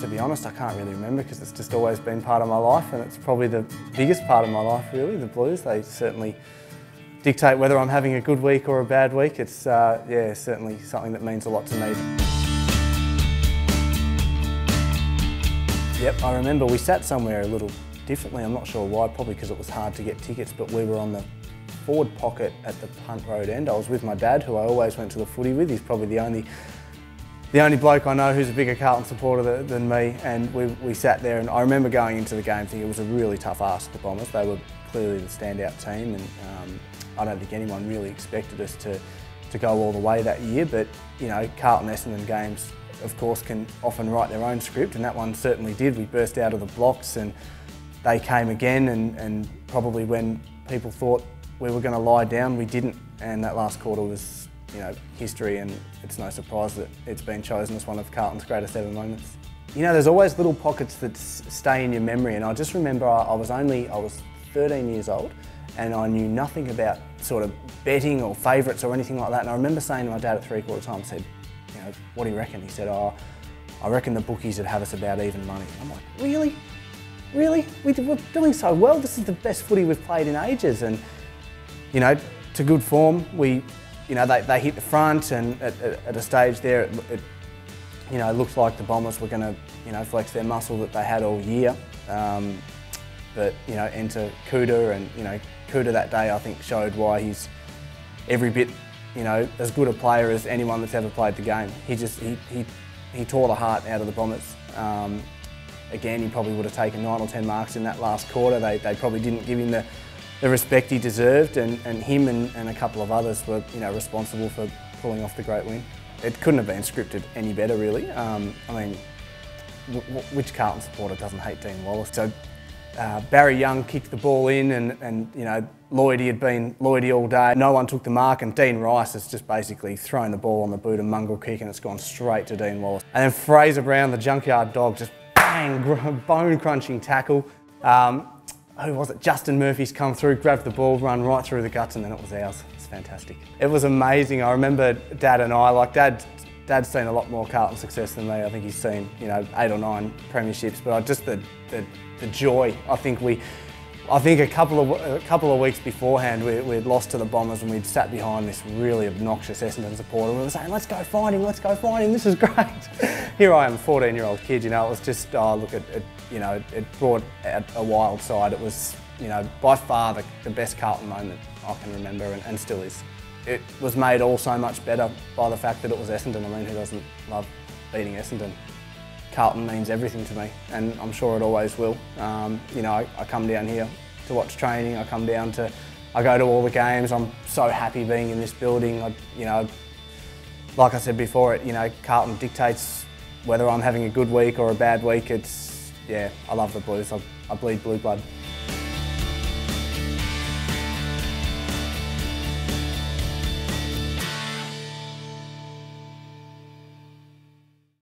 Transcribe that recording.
To be honest, I can't really remember because it's just always been part of my life, and it's probably the biggest part of my life really, the Blues. They certainly dictate whether I'm having a good week or a bad week. It's yeah, certainly something that means a lot to me. Yep, I remember we sat somewhere a little differently. I'm not sure why, probably because it was hard to get tickets, but we were on the forward pocket at the Punt Road end. I was with my dad, who I always went to the footy with. He's probably the only bloke I know who's a bigger Carlton supporter than me, and we sat there, and I remember going into the game thinking it was a really tough ask, the Bombers. They were clearly the standout team, and I don't think anyone really expected us to go all the way that year, but you know, Carlton-Essendon games of course can often write their own script, and that one certainly did. We burst out of the blocks and they came again, and probably when people thought we were going to lie down, we didn't, and that last quarter was, you know, history, and it's no surprise that it's been chosen as one of Carlton's greatest ever moments. You know, there's always little pockets that stay in your memory, and I just remember I was 13 years old and I knew nothing about sort of betting or favourites or anything like that, and I remember saying to my dad at three-quarter time, I said, you know, what do you reckon? He said, oh, I reckon the bookies would have us about even money. I'm like, really? Really? We're doing so well. This is the best footy we've played in ages, and you know, to good form. You know, they hit the front, and at a stage there, it you know, looked like the Bombers were going to, you know, flex their muscle that they had all year. But you know, enter Kuda, and you know, Kuda that day I think showed why he's every bit, you know, as good a player as anyone that's ever played the game. He tore the heart out of the Bombers. Again, he probably would have taken 9 or 10 marks in that last quarter. They probably didn't give him the respect he deserved, and him and a couple of others were, you know, responsible for pulling off the great win. It couldn't have been scripted any better, really. I mean, which Carlton supporter doesn't hate Dean Wallace? So Barry Young kicked the ball in, and you know, Lloydie had been Lloydie all day. No one took the mark, and Dean Rice has just basically thrown the ball on the boot, a mongrel kick, and it's gone straight to Dean Wallace. And then Fraser Brown, the junkyard dog, just bang, bone-crunching tackle. Who was it? Justin Murphy's come through, grabbed the ball, run right through the guts, and then it was ours. It's fantastic. It was amazing. I remember Dad and I, like Dad's seen a lot more Carlton success than me. I think he's seen, you know, 8 or 9 premierships, but just the joy. I think a couple of weeks beforehand we'd lost to the Bombers, and we'd sat behind this really obnoxious Essendon supporter. We were saying, let's go find him, this is great. Here I am, a 14-year-old kid, you know, it was just, oh look, you know, it brought out a wild side. It was, you know, by far the best Carlton moment I can remember, and still is. It was made all so much better by the fact that it was Essendon. I mean, who doesn't love beating Essendon? Carlton means everything to me, and I'm sure it always will. You know, I come down here to watch training, I go to all the games. I'm so happy being in this building. You know, like I said before, you know, Carlton dictates whether I'm having a good week or a bad week. Yeah, I love the Blues. I bleed blue blood.